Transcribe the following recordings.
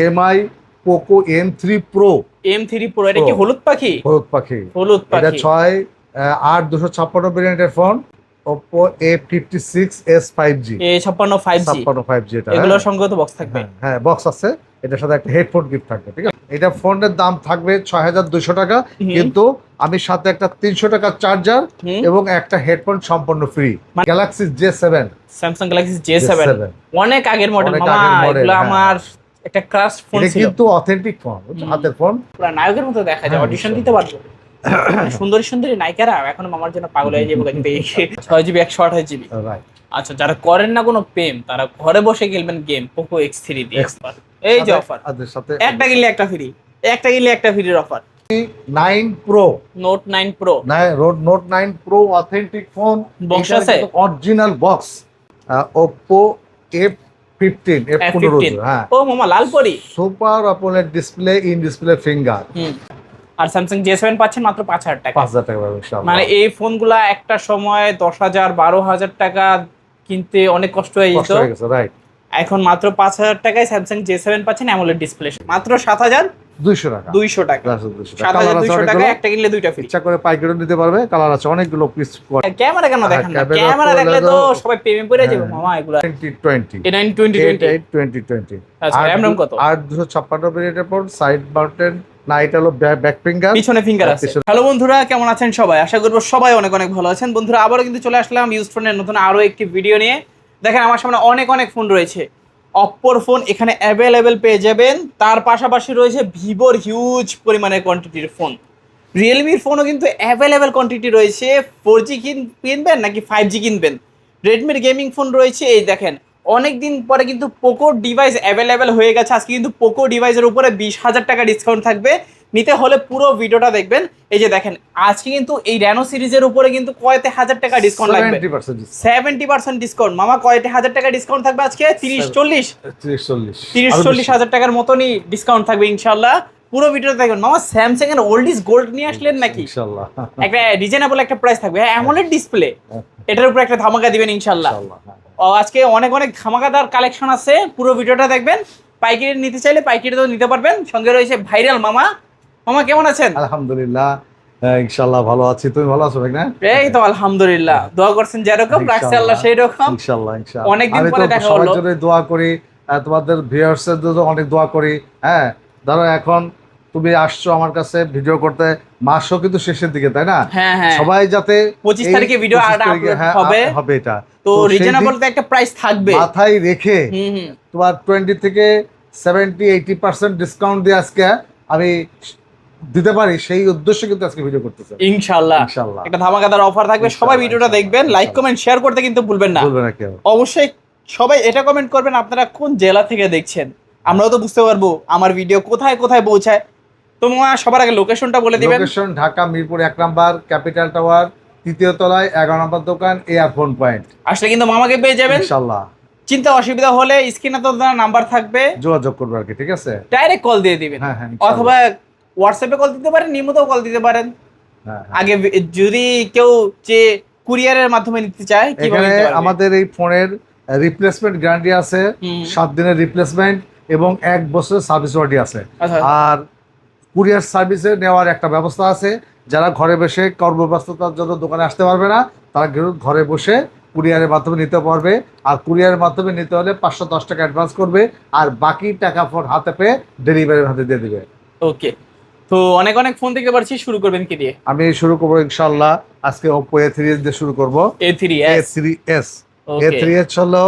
MI Poco M3 Pro। এটা কি হলুদ পাখি? হলুদ পাখি এটা 6/8 256 ভেরিয়েন্টের phone. Oppo A56s 5G। A56 5G এটা এগুলোর সঙ্গে তো বক্স থাকবে। হ্যাঁ বক্স আছে, এটার সাথে একটা হেডফোন গিফট থাকবে, ঠিক আছে। এটা ফোনের দাম থাকবে ৬,২০০ টাকা, কিন্তু আমি সাথে একটা ৩০০ টাকার চার্জার এবং একটা হেডফোন সম্পূর্ণ free. Galaxy J7, Samsung Galaxy J7 অনেক আগের মডেল মামা, এগুলো আমার একটা ক্রাশ ফোন ছিল, কিন্তু অথেন্টিক ফোন, হাতের ফোন, পুরো নায়কের মতো দেখা যায়, অডিশন দিতে পারবো। সুন্দরী সুন্দরী নায়িকারা এখন মামার জন্য পাগল হয়ে যাবে কিন্তু 6GB 128GB। আচ্ছা, যারা করেন না কোনো প্রেম, তারা ঘরে বসে খেলবেন গেম পোকো X3 দিয়ে। এই যে অফার, একটা কিনলে একটা ফ্রি, একটা কিনলে একটা ফ্রির offer. 9 Pro, note 9 Pro, note 9 Pro authentic phone, box আছে, অরিজিনাল বক্স। Oppo F15 হ্যাঁ। ও মামা লাল পরি, super AMOLED display, in display finger. আর স্যামসাং J7 পাচ্ছেন মাত্র 5,000 টাকা। 5,000 টাকা ইনশাআল্লাহ। মানে এই ফোনগুলা একটা সময় 10,000 12,000 টাকা কিনতে অনেক কষ্ট হয়ে যেত, রাইট। এখন মাত্র 5,000 টাকায় স্যামসাং J7 পাচ্ছেন অ্যামোলেড ডিসপ্লে, মাত্র 7,200 টাকা। 7,200 টাকা একটা কিনলে দুইটা ফ্রি। ইচ্ছা করে পাইকারিও নিতে পারবে, কালার আছে অনেকগুলো পিস। ক্যামেরা কেন দেখেন না? ক্যামেরা দেখলে তো সবাই প্রেমে পড়ে যাবে মামা। এগুলা 2020। আচ্ছা, RAM কত? 8/256 ভেরিয়েন্টের পর সাইড মাউন্টেড, না এটা হলো ব্যাক ফিঙ্গার, পিছনে ফিঙ্গার আছে। হ্যালো বন্ধুরা, কেমন আছেন সবাই? আশা করব সবাই অনেক অনেক ভালো আছেন। বন্ধুরা আবারও কিন্তু চলে আসলাম ইউজ ফোনের নতুন আরো একটি ভিডিও নিয়ে। দেখেন আমার সামনে অনেক অনেক ফোন রয়েছে। অপ্পোর ফোন এখানে অ্যাভেলেবেল পেয়ে যাবেন, তার পাশাপাশি রয়েছে ভিভোর হিউজ পরিমাণের কোয়ান্টিটির ফোন। রিয়েলমির ফোনও কিন্তু অ্যাভেলেবেল কোয়ান্টিটি রয়েছে। 4G কিনবেন নাকি 5G কিনবেন? রেডমির গেমিং ফোন রয়েছে। এই দেখেন অনেক দিন পরে কিন্তু পোকো ডিভাইস অ্যাভেলেবেল হয়ে গেছে। আজকে কিন্তু পোকো ডিভাইসের উপরে 20,000 টাকা ডিসকাউন্ট থাকবে। নিতে হলে পুরো ভিডিওটা দেখবেন। এই যে দেখেন আজকে কিন্তু এই র্যানো সিরিজের উপরে কিন্তু কয়তে হাজার টাকা ডিসকাউন্ট লাগবে? 70% ডিসকাউন্ট মামা। কয়তে হাজার টাকা ডিসকাউন্ট থাকবে আজকে? 30-40 হাজার টাকার মতনই ডিসকাউন্ট থাকবে ইনশাআল্লাহ। পুরো ভিডিওটা দেখবেন মামা। স্যামসাং এর ওল্ড ইজ গোল্ড নিয়ে আসলেন নাকি? ইনশাআল্লাহ একটা রিজনেবল একটা প্রাইস থাকবে। অ্যামোলেড ডিসপ্লে, এটার উপর একটা ধামাকা দিবেন ইনশাআল্লাহ। আজকে অনেক অনেক ধামাকাদার কালেকশন আছে, পুরো ভিডিওটা দেখবেন। পাইকারি নিতে চাইলে পাইকারিতেও নিতে পারবেন। সঙ্গে রয়েছে ভাইরাল মামা। মামা কেমন আছেন? আলহামদুলিল্লাহ ইনশাআল্লাহ ভালো আছি। তুমি ভালো আছো ভাই? না এই তো আলহামদুলিল্লাহ, দোয়া করছেন যেরকম, রাখছে আল্লাহ সেই রকম ইনশাআল্লাহ। অনেকদিন পরে দেখা হলো। সবার জন্য দোয়া করি, তোমাদের ভিউয়ার্সদের জন্য অনেক দোয়া করি। হ্যাঁ ধরো এখন তুমি আসছো আমার কাছে ভিডিও করতে, মাসও কিন্তু শেষের দিকে, তাই না? সবাই যাতে 25 তারিখে ভিডিও হবে এটা তো রিজনেবল একটা প্রাইস থাকবে মাথায় রেখে তোমার 20 থেকে 70-80% ডিসকাউন্ট দিয়ে আজকে আমি দিতে পারি, সেই উদ্দেশ্যে কিন্তু আজকে ভিডিও করতেছি ইনশাআল্লাহ। একটা ধামাকাদার অফার থাকবে, সবাই ভিডিওটা দেখবেন। লাইক কমেন্ট শেয়ার করতে কিন্তু ভুলবেন না। অবশ্যই সবাই এটা কমেন্ট করবেন আপনারা কোন জেলা থেকে দেখছেন, আমরাও তো বুঝতে পারবো আমার ভিডিও কোথায় কোথায় পৌঁছায়। তো সবার আগে লোকেশনটা বলে দিবেন। Location Dhaka Mirpur 1 number, capital tower 3য় তলায় 11 নম্বর দোকান, এয়ারফোন পয়েন্ট। আসলে কিন্তু মামাকে পেয়ে যাবেন ইনশাআল্লাহ। চিন্তা অসুবিধা হলে স্ক্রিনে তো নাম্বার থাকবে, যোগাযোগ করবে আর কি, ঠিক আছে? ডাইরেক্ট কল দিয়ে দিবেন, অথবা হোয়াটসঅ্যাপে কল দিতে পারেন, নিয়মিতও কল দিতে পারেন। আগে যদি কেউ যে কুরিয়ারের মাধ্যমে নিতে চায়, কিভাবে? আমাদের এই ফোনের রিপ্লেসমেন্ট গ্যারান্টি আছে, 7 দিনের রিপ্লেসমেন্ট এবং 1 বছরের সার্ভিস ওয়ারেন্টি আছে। আর কুরিয়ার সার্ভিসে নেওয়ার একটা ব্যবস্থা আছে। যারা ঘরে বসে কর্মব্যস্ততার জন্য দোকানে আসতে পারবে না, তারা ঘরে বসে কুরিয়ারের মাধ্যমে নিতে পারবে। আর কুরিয়ারের মাধ্যমে নিতে হলে 510 টাকা অ্যাডভান্স করবে, আর বাকি টাকা ফোন হাতে পেয়ে ডেলিভারির হাতে দিয়ে দিবে। ওকে, তো অনেক অনেক ফোন দেখতে পাচ্ছি, শুরু করবেন কি দিয়ে? আমি শুরু করবো ইনশাআল্লাহ আজকে Oppo A3s দিয়ে শুরু করব। A3s হলো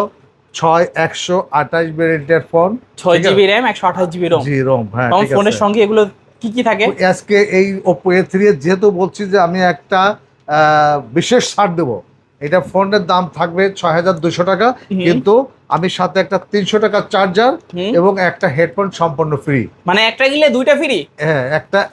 6/128 ভেরিয়েন্টের phone, 6GB RAM 128GB ROM। হ্যাঁ, ঠিক আছে। ফোনের সঙ্গে এগুলো কি কি থাকে? আজকে এই Oppo A3s যেহেতু বলছি যে আমি একটা বিশেষ ছাড় দেব, এটা ফোনের দাম থাকবে 6,200 টাকা, কিন্তু আমি সাথে একটা 300 টাকার চার্জার এবং একটা হেডফোন সম্পূর্ণ ফ্রি। মানে একটা কিনলে দুইটা ফ্রি? হ্যাঁ,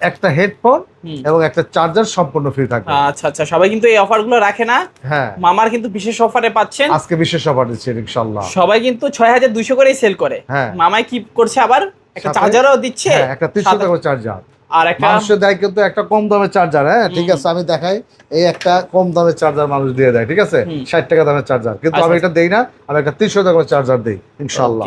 একটা হেডফোন এবং একটা চার্জার সম্পূর্ণ ফ্রি থাকবে। আচ্ছা আচ্ছা, সবাই কিন্তু এই অফারগুলো রাখে না। হ্যাঁ, মামার কিন্তু বিশেষ অফারে পাচ্ছেন। আজকে বিশেষ অফার দিচ্ছি ইনশাআল্লাহ। সবাই কিন্তু 6,200 করেই সেল করে। হ্যাঁ, মামাই কি করছে আবার একটা চার্জারও দিচ্ছে, একটা 300 টাকার চার্জার। আর একটা মানুষের দেয় কিন্তু একটা কম দামের চার্জার, হ্যাঁ ঠিক আছে, আমি দেখাই, এই একটা কম দামের চার্জার মানুষ দিয়ে দেয়, ঠিক আছে, 60 টাকা দামের চার্জার, কিন্তু আমি এটা দেই না, আমি একটা 300 টাকার চার্জার দেই ইনশাআল্লাহ।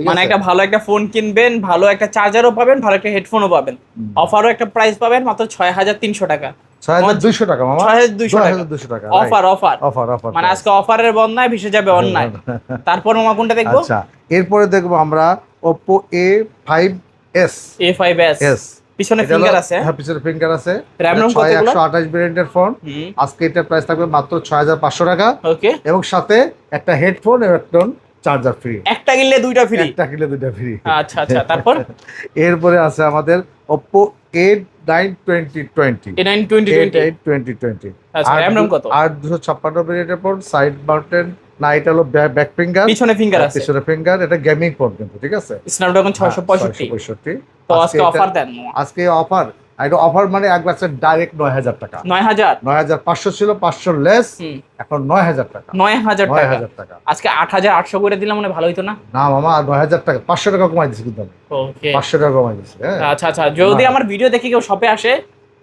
মানে একটা ভালো একটা ফোন কিনবেন, ভালো একটা চার্জারও পাবেন, ভালো একটা হেডফোনও পাবেন, অফারও একটা প্রাইস পাবেন মাত্র 6300 টাকা, 6200 টাকা মামা, 6200 টাকা অফার অফার অফার অফার, মানে আজকে অফারের বন্যায় ভেসে যাবে অন্যায়। তারপর মামা কোনটা দেখবো? আচ্ছা, এরপরে দেখবো আমরা Oppo A5s, A5s পিছনে ফিঙ্গার আছে, হ্যাঁ পিছনে ফিঙ্গার আছে, RAM ROM কত এগুলো? 128 ভেরিয়েন্টের ফোন। আজকে এটা প্রাইস থাকবে মাত্র 6500 টাকা, ওকে, এবং সাথে একটা হেডফোন এবং একটা চার্জার ফ্রি, একটা কিনলে দুইটা ফ্রি, একটা কিনলে দুইটা ফ্রি। আচ্ছা আচ্ছা, তারপর এরপরে আছে আমাদের Oppo A9 2020, A9 2020 আচ্ছা, RAM ROM কত? 256 ভেরিয়েন্টের ফোন, সাইড মাউন্টেন না, এটা হলো ব্যাক ফিঙ্গার, পিছনে ফিঙ্গার আছে, পিছনে ফিঙ্গার, এটা গেমিং ফোন কিন্তু, ঠিক আছে, স্ন্যাপড্রাগন 665। তো আজকে অফার দেন, আজকে অফার, এটা অফার মানে একবার ডাইরেক্ট 9000 টাকা, 9500 ছিল, 500 লেস, এখন 9000 টাকা, 9000 টাকা। আজকে 8800 করে দিলাম, মনে ভালো হইতো না? না মামা, 9000 টাকা, 500 টাকা কমাই দিছি কিন্তু আমি, ওকে 500 টাকা কমাই দিছি, হ্যাঁ। আচ্ছা আচ্ছা, যদি আমার ভিডিও দেখে কেউ শপে আসে,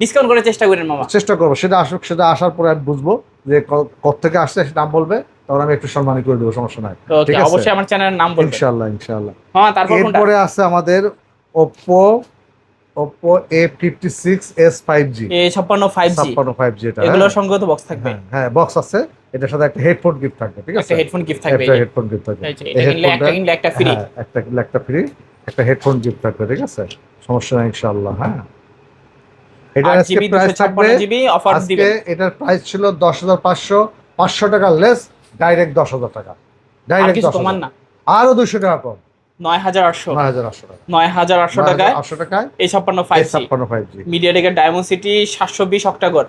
ডিসকাউন্ট করার চেষ্টা করেন মামা। চেষ্টা করবো, সেটা আসুক, সেটা আসার পরে আমি বুঝবো যে কত থেকে আসছে, সেটা নাম বলবে, তখন আমি একটু সম্মানী করে দেবো, সমস্যা নাই, ঠিক আছে, অবশ্যই আমার চ্যানেলের নাম বলবেন ইনশাআল্লাহ ইনশাআল্লাহ। হ্যাঁ, তারপর কোনটা? এরপরে আছে আমাদের Oppo A56s 5G, A56 5G, এটা এগুলোর সঙ্গে তো বক্স থাকবে, হ্যাঁ বক্স আছে, এটার সাথে একটা হেডফোন গিফট থাকবে, ঠিক আছে, একটা হেডফোন গিফট থাকবে, একটা হেডফোন গিফট থাকবে, একটা কিনলে একটা ফ্রি, একটা কিনলে একটা ফ্রি, একটা হেডফোন গিফট থাকবে, ঠিক আছে, সমস্যা নাই ইনশাআল্লাহ, হ্যাঁ। এটা আজকে প্রাইস থাকবে, অফার দিবেন, আজকে এটার প্রাইস ছিল 10500, 500 টাকা লেস, ডাইরেক্ট 10000 টাকা, ডাইরেক্ট 10000 না, আরো 200 টাকা কম, 9800 9800 টাকায় 800 টাকায় A56 5G, মিডিয়াটেকের ডায়মন্ড-সিটি 720 অক্টাকোর।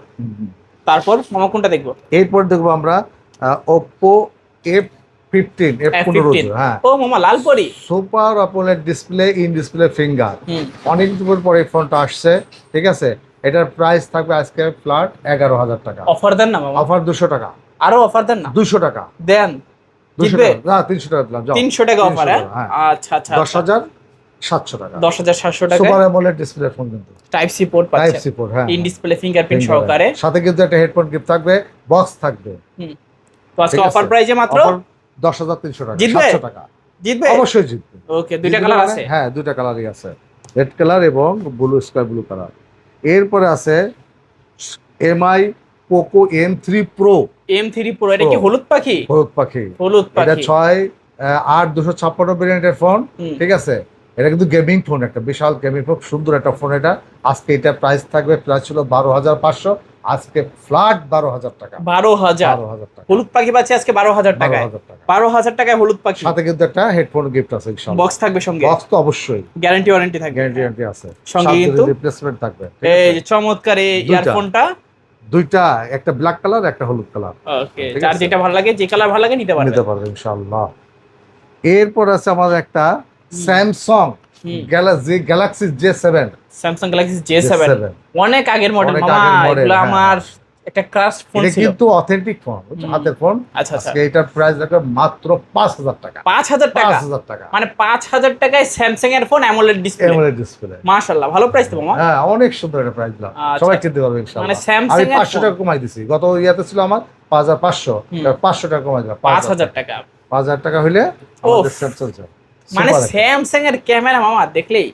তারপর মামা কোনটা দেখবো? এরপর দেখবো আমরা Oppo F15, F15, হ্যাঁ, ও মামা লালপরি, super AMOLED display, in display finger, অনেক দিন পরে এই ফোনটা আসছে, ঠিক আছে, এটার প্রাইস থাকবে আজকে ফ্ল্যাট 11000 টাকা, অফার দেন না মামা, অফার 200 টাকা, আরো অফার দেন না, 200 টাকা দেন, 200 টাকা না, 300 টাকা দিলাম, যাও 300 টাকা অফার, 300 টাকা, হ্যাঁ, আচ্ছা আচ্ছা, 10700 টাকা, 10700 টাকা, সুপার অ্যামোলেড ডিসপ্লে ফোন কিন্তু, টাইপ সি পোর্ট টাইপ পাচ্ছেন, সি পোর্ট, হ্যাঁ, ইন ডিসপ্লে ফিঙ্গারপ্রিন্ট সহকারে, সাথে কিন্তু একটা হেডফোন গিফট থাকবে, বক্স থাকবে, তো আজকে অফার প্রাইসে মাত্র 10300 টাকা, জিতবে? 700 টাকা, জিতবে, অবশ্যই জিতবে। ওকে, দুইটা কালার আছে, হ্যাঁ দুইটা কালারই আছে, রেড কালার এবং ব্লু স্কাই ব্লু কালার। এরপরে আছে MI Poco M3 Pro, এটা কি হলুদ পাখি? হলুদ পাখি, এটা 6/8 256 ভেরিয়েন্টের ফোন, ঠিক আছে, এটা কিন্তু গেমিং ফোন, একটা বিশাল গেমিং ফোন, সুন্দর একটা ফোন এটা। আজকে এটা প্রাইস থাকবে, প্রাইস ছিল 12500, আজকে ফ্ল্যাট 12000 টাকা, 12000 টাকা, হলুদ পাখি পাচ্ছে আজকে 12000 টাকায়, 12000 টাকায় হলুদ পাখি, সাথে কিন্তু একটা হেডফোন গিফট আছে ইনশাআল্লাহ, বক্স থাকবে সঙ্গে, বক্স তো অবশ্যই, গ্যারান্টি ওয়ারেন্টি থাকবে, গ্যারান্টি আছে সঙ্গে, কিন্তু রিপ্লেসমেন্ট থাকবে, এই যে চমৎকার এই ইয়ারফোনটা, দুইটা, একটা ব্ল্যাক কালার, একটা হলুদ কালার, ওকে, যার যেটা ভালো লাগে, যে কালার ভালো লাগে নিতে পারবে ইনশাআল্লাহ। এরপর আছে আমাদের একটা Samsung Galaxy J7, Samsung Galaxy J7, অনেক আগের মডেল মামা, এগুলো আমার একটা ক্রাশ ফোন ছিল, কিন্তু অথেন্টিক ফোন, হাতের ফোন। আচ্ছা আচ্ছা, এটার প্রাইস রাখবে মাত্র 5000 টাকা, 5000 টাকা, মানে 5000 টাকায় স্যামসাং এর ফোন অ্যামোলেড ডিসপ্লে, মাশাআল্লাহ, ভালো প্রাইস তো মামা, হ্যাঁ অনেক সুন্দর একটা প্রাইস দিলাম, সবাই কিনতে পারবে ইনশাআল্লাহ। মানে স্যামসাং আমি 500 টাকা কমাই দিছি, গত ইয়াতে ছিল আমার 5500, 500 টাকা কমাই দিলাম, 5000 টাকা, 5000 টাকা হইলে আমাদের স্যামসাং, মানে স্যামসাং এর ক্যামেরা মামা দেখলেই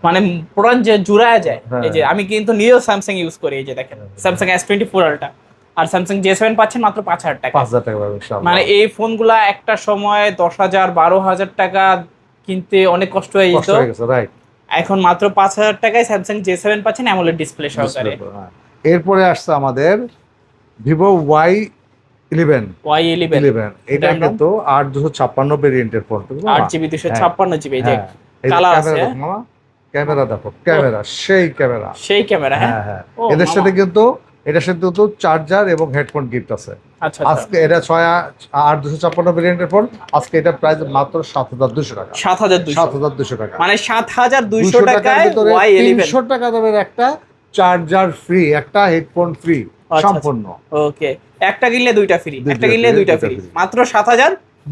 মানে পুরান যে জুড়ায় যায়। এই যে আমি কিন্তু নিজেও স্যামসাং ইউজ করি, এই যে দেখেন স্যামসাং S24 আলট্রা আর স্যামসাং J7 পাচ্ছেন মাত্র 5000 টাকা, 5000 টাকা পাবেন ইনশাআল্লাহ। মানে এই ফোনগুলা একটা সময় 10000 12000 টাকা কিনতে অনেক কষ্ট হয়ে যেত, রাইট, এখন মাত্র 5000 টাকায় স্যামসাং J7 পাচ্ছেন অ্যামোলেড ডিসপ্লে সহকারে। এরপরে আসছে আমাদের Vivo Y11, এটা কিন্তু 8256 ভেরিয়েন্টের ফোন, 8GB 256GB, এই যে কালার আছে, ক্যামেরা দেখো, সেই ক্যামেরা, হ্যাঁ, এদের সাথে কিন্তু চার্জার এবং হেডফোন গিফট আছে। আজকে এটা 8256 ভেরিয়েন্টের ফোন, আজকে এটা প্রাইস মাত্র 7200 টাকা, 7200 টাকা, মানে 7200 টাকায় Y11, 300 টাকা দামের একটা চার্জার ফ্রি, একটা হেডফোন ফ্রি সম্পূর্ণ। ওকে, একটা কিনলে দুইটা ফ্রি, একটা কিনলে দুইটা ফ্রি, মাত্র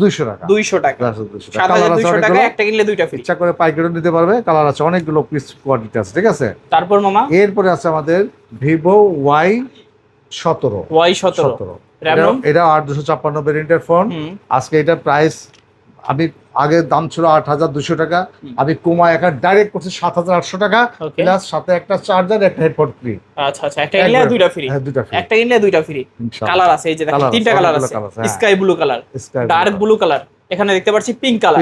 200 টাকা। 200 টাকা, 200 টাকা। 7200 টাকা, একটা কিনলে দুইটা ফ্রি। ইচ্ছা করে পাইকারিও নিতে পারবে, কালার আছে অনেকগুলো, পিস কোয়ান্টিটি আছে, ঠিক আছে। তারপর মামা এরপরে আছে আমাদের ভিভো Y17, এটা 8256 ভেরিয়েন্টের ফোন। আজকে এটা প্রাইস, আমি আগে দাম ছিল 8200 টাকা, আমি কমায় একটা ডাইরেক্ট করছি 7800 টাকা, প্লাস সাথে একটা চার্জার, একটা হেডফোন ফ্রি। আচ্ছা আচ্ছা, একটা কিনলে দুইটা ফ্রি। হ্যাঁ, দুইটা ফ্রি, একটা কিনলে দুইটা ফ্রি। কালার আছে, এই যে দেখেন তিনটা কালার আছে, sky blue colour, dark blue colour, এখানে দেখতে পাচ্ছি পিঙ্ক কালার,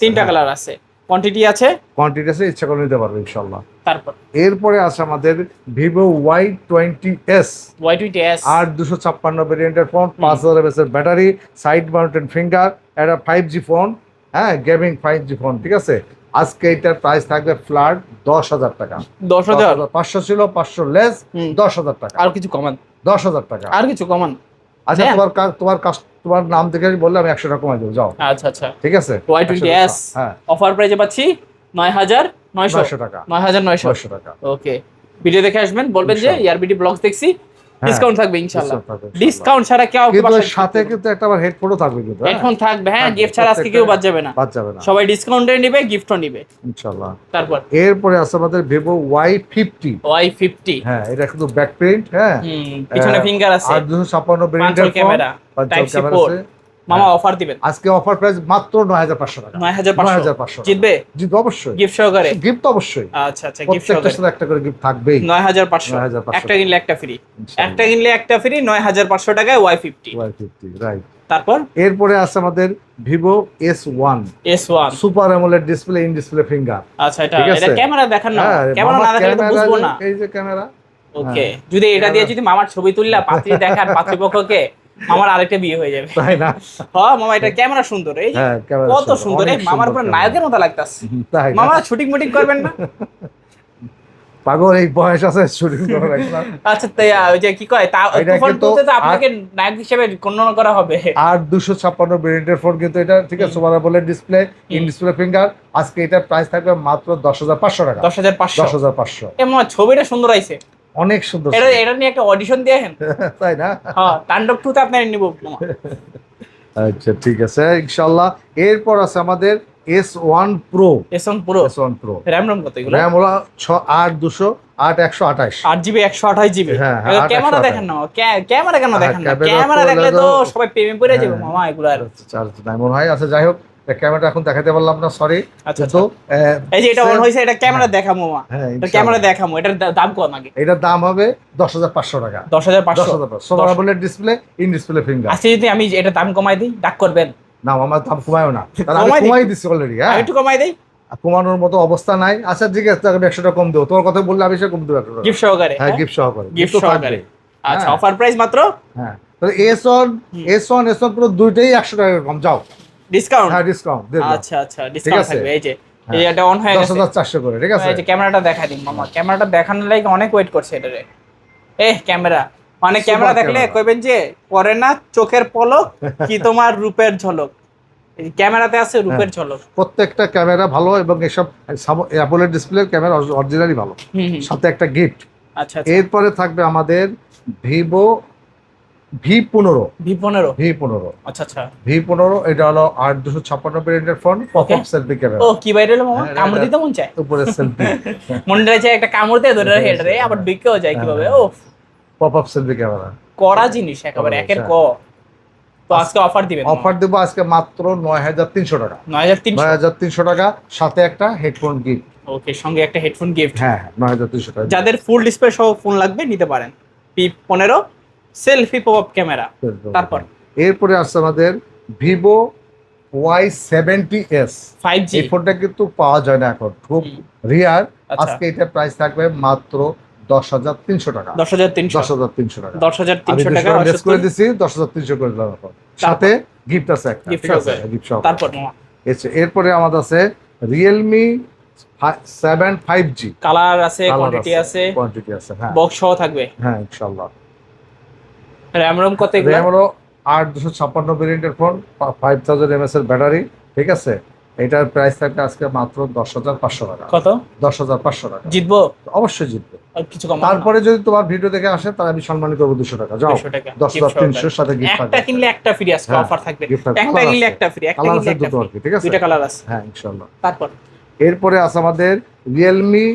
তিনটা কালার আছে। কোয়ান্টিটি আছে ইচ্ছা করে নিতে পারবে ইনশাআল্লাহ। তারপর এরপরে আছে আমাদের ভিভো Y20s, 8256 ভেরিয়েন্টের ফোন, 5000 mAh এর ব্যাটারি, সাইড মাউন্টেড ফিঙ্গার, এটা 5G ফোন, হ্যাঁ, গেমিং 5G ফোন, ঠিক আছে। আজকে এটার প্রাইস থাকবে ফ্ল্যাট 10,000 টাকা। 10,000, 500 ছিল, 500 লেস, 10,000 টাকা। আর কিছু কমান, 10,000 টাকা, আর কিছু কমান। আচ্ছা, তোমার নাম দেখে বললে আমি 100 টাকা কমাই দেবো, যাও। আচ্ছা আচ্ছা, ঠিক আছে। Y20s হ্যাঁ, অফার প্রাইসে পাচ্ছি 9,900 টাকা, 9,900 টাকা। ওকে, ভিডিও দেখে আসবেন, বলবেন যে ইয়ারবিডি ব্লগস দেখছি, ডিসকাউন্ট থাকবে ইনশাআল্লাহ। ডিসকাউন্ট ছাড়া কেউ কিন্তু সাথে কিন্তু একটা আবার হেডফোনও থাকবে, কিন্তু হেডফোন থাকবে, হ্যাঁ, গিফট ছাড়া আজকে কেউ বাদ যাবে না, সবাই ডিসকাউন্টে নিবে, গিফটও নিবে ইনশাআল্লাহ। তারপর এরপরে আছে আমাদের ভিভো Y50, হ্যাঁ, এটা শুধু ব্যাক প্রিন্ট, হ্যাঁ, পিছনে ফিঙ্গার আছে, 8256 ভেরিয়েন্টের ক্যামেরা, টাইপ সি পোর্ট। মামা অফার দিবেন, আজকে অফার প্রাইস মাত্র 9500 টাকা। 9500 জিতবে, জিতবে অবশ্যই, গিফট সহকারে, গিফট অবশ্যই। আচ্ছা আচ্ছা, গিফট সহকারে প্রত্যেকটার সাথে একটা করে গিফট থাকবেই। 9500, একটা কিনলে একটা ফ্রি, একটা কিনলে একটা ফ্রি, 9500 টাকায় Y50, রাইট। তারপর এরপরে আছে আমাদের Vivo S1 super AMOLED display, in display finger. আচ্ছা, এটা ক্যামেরা দেখান না, ক্যামেরা না দেখালে তো বুঝবো না। এই যে ক্যামেরা, ওকে, যদি এটা দিয়ে যদি মামার ছবি তুললা পাত্রী দেখান, পাত্রীপক্ষকে, আমার আরেকটা বিয়ে হয়ে যাবে, তাই না? হ্যাঁ মামা, এটা ক্যামেরা সুন্দর, এই যে কত সুন্দর, এই মামার পুরো নায়কের মতো লাগতাছে। মামা শুটিং মুটিং করবেন না? পাগল, এই বয়স আছে শুটিং করার একটা। আচ্ছা, তাই ওই যে কি কয়, তুফান টুতে তো আপনাকে নায়ক হিসেবে গণ্য করা হবে। আর 256 ভেরিয়েন্টের ফোন, কিন্তু এটা ঠিক আছে, super AMOLED display, in display finger. আজকে এটার প্রাইস থাকবে মাত্র 10,500 টাকা। 10,500। এ মামা, ছবিটা সুন্দর আইছে, অনেক সুন্দর। এটা নিয়ে একটা অডিশন দিয়েছেন, তাই না? হ্যাঁ, তাণ্ডব টুতে আপনার নিব মামা। আচ্ছা, ঠিক আছে ইনশাআল্লাহ। এরপর আছে আমাদের S1 Pro, RAM কত এগুলো? RAM হলো 8200, 8128, 8GB 128GB। হ্যাঁ, ক্যামেরা দেখেন না, ক্যামেরা কেন দেখেন না? ক্যামেরা দেখলে তো সবাই প্রেমে পড়ে যাবে মামা এগুলো। চার্জ নাই মনে হয়। আচ্ছা, যাই হোক, ক্যামেরাটা এখন দেখাতে পারলাম না, সরি। তো এই যে এটা অন হইছে, এটা ক্যামেরা দেখামু মামা, এটা ক্যামেরা দেখামু। এটার দাম কত আগে? এটার দাম হবে 10,500 টাকা। 10,500 super AMOLED display, in display finger. আচ্ছা, যদি আমি এটা দাম কমাই দিই, ডাক করবেন না? আমার দাম কমায়ও না, আমি কমাই দিছি অলরেডি। হ্যাঁ, একটু কমাই দেই, কমানোর মতো অবস্থা নাই। আচ্ছা, ঠিক আছে, আমি 100 টাকা কম দেবো। তোমার কথা বললে আমি সে কম দেবো, গিফট সহকারে। হ্যাঁ, গিফট সহকারে। আচ্ছা, অফার প্রাইস মাত্র, হ্যাঁ। তাহলে S1 Pro দুইটাই 100 টাকা কম, যাও ডিসকাউন্ট। হ্যাঁ, ডিসকাউন্ট। আচ্ছা আচ্ছা, ডিসকাউন্ট থাকবে। এই যে এটা অন হয়ে গেছে, 10,400 করে, ঠিক আছে। এই যে ক্যামেরাটা দেখাই দিন মামা, ক্যামেরাটা দেখানোর লাগি অনেক ওয়েট করছে এটারে। ক্যামেরা মানে ক্যামেরা দেখলে কইবেন যে পরে না চোখের পলক কি তোমার রূপের ঝলক। এই ক্যামেরাতে আছে রূপের ঝলক। প্রত্যেকটা ক্যামেরা ভালো, এবং এসব অ্যাপলের ডিসপ্লে ক্যামেরা অরিজিনালি ভালো, সাথে একটা গিফট। আচ্ছা, এরপরে থাকবে আমাদের ভিভো V15। আচ্ছা আচ্ছা, V15 এটা হলো 8256 ভেরিয়েন্টের ফোন, পপআপ সেলফি ক্যামেরা। ও কি বাইরে মামা, কামড় দিতে মন চায়, উপরে সেলফি মনে চায় একটা কামড় দিয়ে ধরে হেডরে, আবার ঢুকেও যায় কিভাবে। ও পপআপ সেলফি ক্যামেরা, কড়া জিনিস একেবারে, একের ক। তো আজকে অফার দিবেন? অফার দেব আজকে মাত্র 9,300 টাকা। 9,300 টাকা, সাথে একটা হেডফোন গিফট। ওকে, সঙ্গে একটা হেডফোন গিফট। হ্যাঁ, 9,300 টাকা। যাদের ফুল ডিসপ্লে সহ ফোন লাগবে নিতে পারেন। P15 selfie popup camera. তারপর এরপরে আসছে আমাদের ভিভো Y70s 5G। এই ফোনটা কিন্তু পাওয়া যায় না এখন, খুব রিয়ার। আজকে এটা প্রাইস থাকবে মাত্র 10,300 টাকা। 10,300 টাকা। 10,300 টাকা লেস করে দিছি, 10,300 করে দিলাম এখন। সাথে গিফট আছে একটা, ঠিক আছে, গিফট সহ। তারপর এরপরে আমাদের আছে Realme 7 5G। কালার আছে, কোয়ান্টিটি আছে, হ্যাঁ, বক্স সহ থাকবে। হ্যাঁ, ইনশাআল্লাহ। RAM কত এগুলো? RAM হলো 8256 ভেরিয়েন্টের ফোন, 5000 mAh এর ব্যাটারি, ঠিক আছে। এটার প্রাইস থাকবে আজকে মাত্র 10,500 টাকা। কত? 10,500 টাকা। জিতবো? অবশ্যই জিতবে। আর কিছু কম তারপরে যদি তোমার ভিডিও দেখে আসে তাহলে আমি সম্মানিত করবো 200 টাকা। যাও 200 টাকা 10,300 সাথে গিফট একটা কিনলে একটা ফ্রি আজকে হ্যাঁ, অফার থাকবে। gift থাকবে। একটা Colour কিনলে আছে। একটা ফ্রি, একটা কালার কিনলে আছে একটা দুটো ফ্রি, আর কি, ঠিক আছে? দুইটা কালার আছে। হ্যাঁ ইনশাআল্লাহ। তারপর এরপরে আছে আমাদের Realme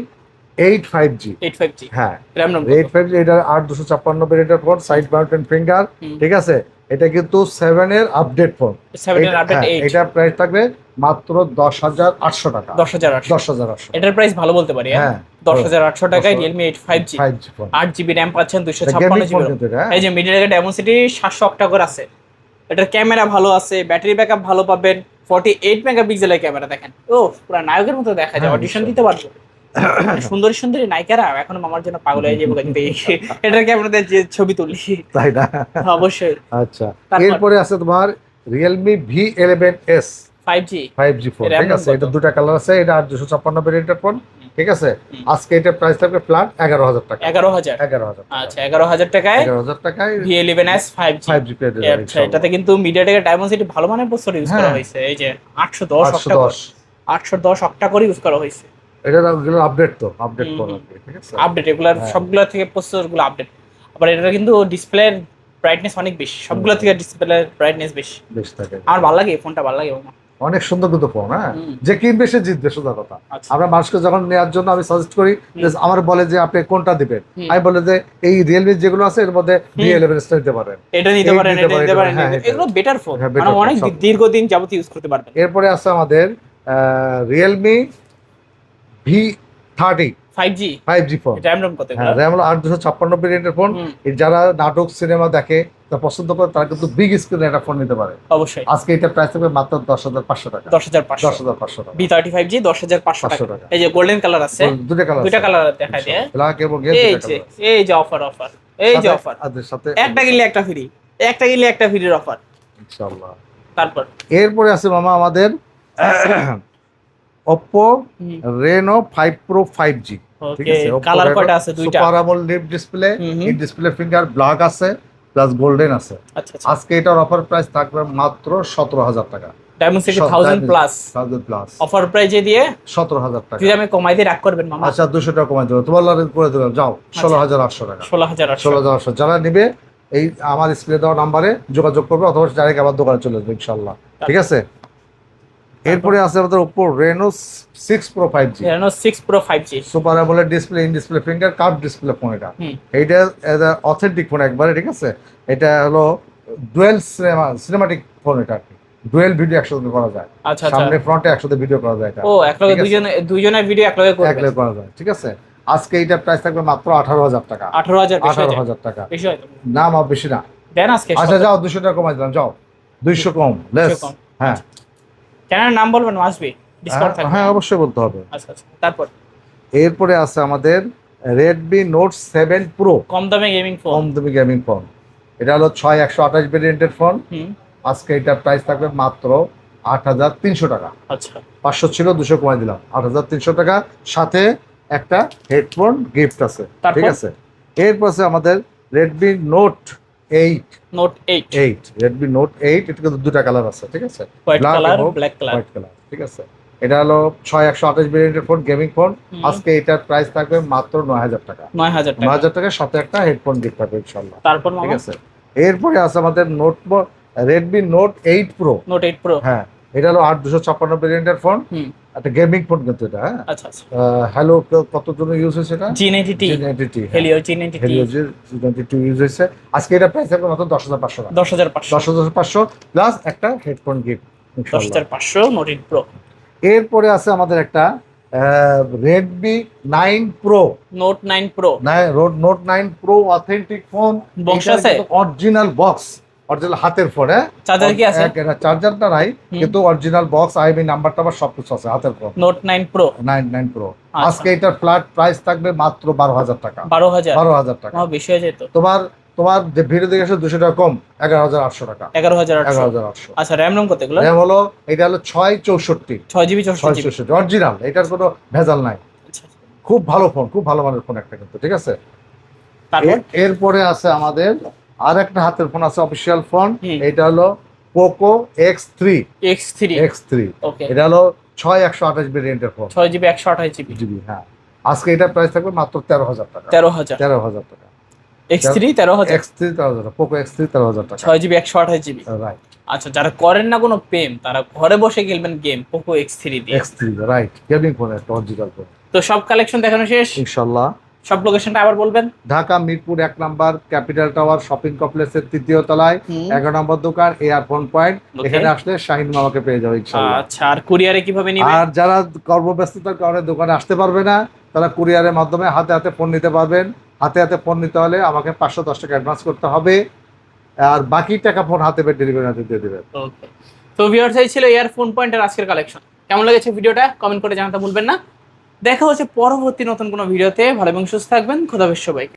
8 5G। 85G হ্যাঁ RAM ROM 8 5G, এটা 8256 ভেরিয়েন্টের ফোন, সাইড মাউন্টেন ফিঙ্গার, ঠিক আছে? এটা কিন্তু 7 এর আপডেট ফোন। 7 এর আপডেট 8 এটা প্রাইস থাকবে মাত্র 10,800 টাকা। 10,800 10,800 এটার প্রাইস ভালো বলতে পারি। হ্যাঁ 10,800 টাকায় Realme 8 5G 5G phone, 8GB RAM পাচ্ছেন, এটা গেমিং 256GB ফোন কিন্তু এটা, হ্যাঁ। এই যে মিডিয়াটেক Dimensity 700 অক্টাকোর আছে। এটার ক্যামেরা ভালো আছে, ব্যাটারি ব্যাকআপ ভালো পাবেন, 48 মেগাপিক্সেলের ক্যামেরা দেখেন। ও পুরো নায়কের মতো দেখা যায়, হ্যাঁ, অডিশন দিতে পারবো। সুন্দরী সুন্দরী নায়িকারা এখন আমার জন্য পাগল হয়ে যাবে কিন্তু এটার ক্যামেরা দিয়ে যে ছবি তুলি, তাই না? অবশ্যই। আচ্ছা, তারপর? এরপরে আছে তোমার Realme V11s 5G 5G phone, RAM ঠিক আছে? কত? এটা দুটা কালার আছে, এটা 8256 ভেরিয়েন্টের ফোন, ঠিক আছে? আজকে এটা প্রাইস থাকবে ফ্ল্যাট 11,000 টাকা। 11,000 11,000 টাকা। আচ্ছা 11,000 টাকায় 11,000 টাকায় V11s 5G 5G পেয়ে যাবে আচ্ছা, এটাতে কিন্তু মিডিয়াটেকের Dimensity ভালো মানের প্রসেসর ইউজ করা হ্যাঁ। হয়েছে। এই যে 810 অক্টাকোর, 810 অক্টাকোর ইউজ করা হয়েছে। এটা আপডেট তো, আপডেট ফোন আর কি, ঠিক আছে? আপডেট এগুলার হ্যাঁ। সবগুলা থেকে প্রসেসরগুলো আপডেট। আবার এটা কিন্তু ডিসপ্লের ব্রাইটনেস অনেক বেশি, সবগুলা থেকে ডিসপ্লের ব্রাইটনেস বেশি। বেশ থাকে। আমার ভালো লাগে এই ফোনটা, ভালো লাগে মামা। অনেক সুন্দর কিন্তু ফোন, হ্যাঁ। হুম। যে কিনবে সে জিতবে, সোজা কথা। আচ্ছা। আমরা মানুষকে যখন নেওয়ার জন্য আমি সাজেস্ট করি, যে আমার বলে যে আপনি কোনটা দিবেন, আমি বলে যে এই রিয়েলমি যেগুলো আছে এর মধ্যে V11 নিতে পারেন, এটা নিতে এই পারেন, নিতে এটা পারেন, নিতে পারেন, হ্যাঁ, এগুলো বেটার ফোন, হ্যাঁ, মানে better phone, অনেক সব। দীর্ঘদিন যাবত ইউজ করতে পারবেন। এরপরে আছে আমাদের Realme V30 5G 5G phone. RAM ROM কত হ্যাঁ, এগুলো? র্যাম হলো 8256 ভেরিয়েন্টের ফোন। হুম। এই যারা নাটক সিনেমা দেখে, তা পছন্দ করে, তারা কিন্তু বিগ স্ক্রিনে একটা ফোন নিতে পারে। অবশ্যই আজকে এটা প্রাইস থাকবে মাত্র 10,500 টাকা। 10,500 10,500 টাকা। V35G 10,500 500 টাকা। টাকা। এই যে গোল্ডেন কালার আছে, দুটো কালার, দুইটা কালার দেখাই দিয়ে। ব্ল্যাক এবং এই যে এই যে অফার, অফার এই যে অফার, এর সাথে একটা কিনলে একটা ফ্রি, একটা কিনলে একটা ফ্রির অফার। ইনশাআল্লাহ। তারপর এরপরে আছে মামা আমাদের Oppo Reno 5 Pro 5G, ঠিক ওকে, আছে? কালার কয়টা আছে? দুইটা। সুপার আমোলেড লিপ ডিসপ্লে, হুম। এই ডিসপ্লে ফিঙ্গার ব্ল্যাক আছে প্লাস গোল্ডেন আছে। আচ্ছা আচ্ছা, আজকে এটার অফার প্রাইস থাকবে মাত্র 17,000 টাকা। Dimensity 1000 প্লাস 1000 প্লাস অফার প্রাইজে দিয়ে 17,000 টাকা। যদি আমি কমাই দিয়ে রাগ করবেন মামা। আচ্ছা 200 টাকা কমাই দেবো, তোমার লাগে করে দেবো, যাও 16,800 টাকা। 16,800 16,800 যারা নেবে এই আমার স্ক্রিনে দেওয়া নাম্বারে যোগাযোগ করবে, অথবা ডাইরেক্ট আমার দোকানে চলে আসবে ইনশাআল্লাহ, ঠিক আছে? এরপরে আছে আমাদের Oppo Reno 6 Pro 5G, Reno 6 Pro 5G super AMOLED display, in display finger, curve display phone. এটা হুম। এইটা অথেন্টিক ফোন একবারে, ঠিক আছে? এটা হলো ডুয়েল সিনেমাটিক ফোন, এটা আর কি ডুয়েল ভিডিও একসাথে করা যায়। আচ্ছা আচ্ছা, সামনে ফ্রন্টে একসাথে ভিডিও করা যায়, এটা ও একলগে ঠিক আছে? দুইজনের ভিডিও একলগে করবে, একলে করা যায়, ঠিক আছে? আজকে এইটা প্রাইস থাকবে মাত্র 18,000 টাকা। 18,000 বেশি হয় 18,000 টাকা, বেশি হয় তো। না মা বেশি না। দেন আজকে আচ্ছা যাও 200 টাকা কমাই দিলাম, যাও 200 কম, লেস। 200 কম। হ্যাঁ চ্যানেলের নাম বলবেন, আসবে ডিসকাউন্ট থাকবে। হ্যাঁ অবশ্যই বলতে হবে। আচ্ছা আচ্ছা, তারপর এরপরে আছে আমাদের Redmi Note 7 Pro, কম দামে গেমিং ফোন। কম দামি গেমিং ফোন। এটা হলো 6128 ভেরিয়েন্টের ফোন। হুম। আজকে এটার প্রাইস থাকবে মাত্র 8,300 টাকা। আচ্ছা 500 ছিল, 200 কমাই দিলাম, 8,300 টাকা। সাথে একটা হেডফোন গিফট আছে, তারপর? ঠিক আছে? এরপর আছে আমাদের Redmi Note 8 note 8 Redmi Note 8, এটা কিন্তু দুটা কালার আছে, ঠিক আছে? হোয়াইট Black কালার, এবং ব্ল্যাক কালার। হোয়াইট কালার, ঠিক আছে? এটা হলো 6128 ভেরিয়েন্টের ফোন, গেমিং ফোন। হুম। আজকে এটার প্রাইস থাকবে মাত্র 9,000 টাকা। 9,000 টাকা। 9,000 টাকার সাথে একটা হেডফোন গিফট পাবে ইনশাআল্লাহ, তারপর ঠিক মামা আছে? এরপরে আছে আমাদের Redmi Note 8 Pro। Note 8 Pro। হ্যাঁ, এটা হলো 8256 ভেরিয়েন্টের ফোন, হুম। একটা গেমিং ফোন কিন্তু এটা, হ্যাঁ। আচ্ছা আচ্ছা, হ্যালো কত জন ইউজ হয়েছে এটা? G90T G90T, Helio G90T Helio G92 use হয়েছে। আজকে এটা প্রাইস থাকবে মাত্র 10,500 টাকা। 10,500 10,500 প্লাস একটা হেডফোন গিফট ইনশাআল্লাহ। 10,500 নোট 8 Pro। এরপরে আছে আমাদের একটা Redmi 9 Pro, note 9 Pro Note 9 Pro authentic phone. Box আছে? অরিজিনাল বক্স, অরিজিনাল হাতের ফোন, হ্যাঁ। চার্জার কি আছে? চার্জারটা নাই, কিন্তু অরিজিনাল বক্স, আইএমআই নাম্বার টাম্বার সবকিছু আছে, হাতের ফোন। Note 9 Pro 9 Pro। আচ্ছা। আজকে এটার ফ্ল্যাট প্রাইস থাকবে মাত্র 12,000 টাকা। 12,000 12,000 টাকা। বেশি হয়ে যেত। তোমার যে ভিডিও দেখে আসলে 200 টাকা কম, 11,800 টাকা। 11,800। 11,800। আচ্ছা RAM ROM কত এগুলো? RAM হলো, এটা হলো 664 6GB 64GB। অরিজিনাল, এটার কোনো ভেজাল নাই। আচ্ছা খুব ভালো ফোন, খুব ভালো মানের ফোন একটা কিন্তু, ঠিক আছে? তারপর এরপরে আছে আমাদের আর একটা হাতের ফোন আছে, অফিসিয়াল ফোন। হুম। এটা হলো Poco X3। X3 X3 ওকে, এটা হলো 6128 ভেরিয়েন্টের ফোন, 6GB 128GB। জিবি, হ্যাঁ। আজকে এটা প্রাইস থাকবে মাত্র 13,000 টাকা। 13,000 13,000 টাকা। X3 13,000 X3 13,000, পোকো X3 13,000 টাকা। 6GB 128GB। রাইট। আচ্ছা, যারা করেন না কোনো প্রেম, তারা ঘরে বসে খেলবেন গেম পোকো X3 দিয়ে। X3 রাইট, গেমিং ফোন, একটা অরিজিনাল ফোন। তো সব কালেকশন দেখানো শেষ ইনশাআল্লাহ। সব লোকেশনটা আবার বলবেন। Dhaka Mirpur 1 number capital tower shopping কমপ্লেক্সের 3য় তলায় 11 নম্বর দোকান এয়ারফোন পয়েন্ট। এখানে আসলে শাহিন মামাকে পেয়ে যাবে ইনশাআল্লাহ। আচ্ছা, আর কুরিয়ারে কিভাবে নিবে? আর যারা কর্মব্যস্ততার কারণে দোকানে আসতে পারবে না, তারা কুরিয়ারের মাধ্যমে হাতে হাতে ফোন নিতে পারবেন। হাতে হাতে ফোন নিতে হলে আমাকে 510 টাকা অ্যাডভান্স করতে হবে, আর বাকি টাকা ফোন হাতে পেয়ে ডেলিভারি দিয়ে দেবেন। ওকে, তো ভিউয়ার্স, এই ছিল ইয়ারফোন পয়েন্টের আজকের কালেকশন। কেমন লেগেছে ভিডিওটা কমেন্ট করে জানাতে ভুলবেন না। দেখা হচ্ছে পরবর্তী নতুন কোনো ভিডিওতে। ভালো এবং সুস্থ থাকবেন। খোদা হাফেজ সবাইকে।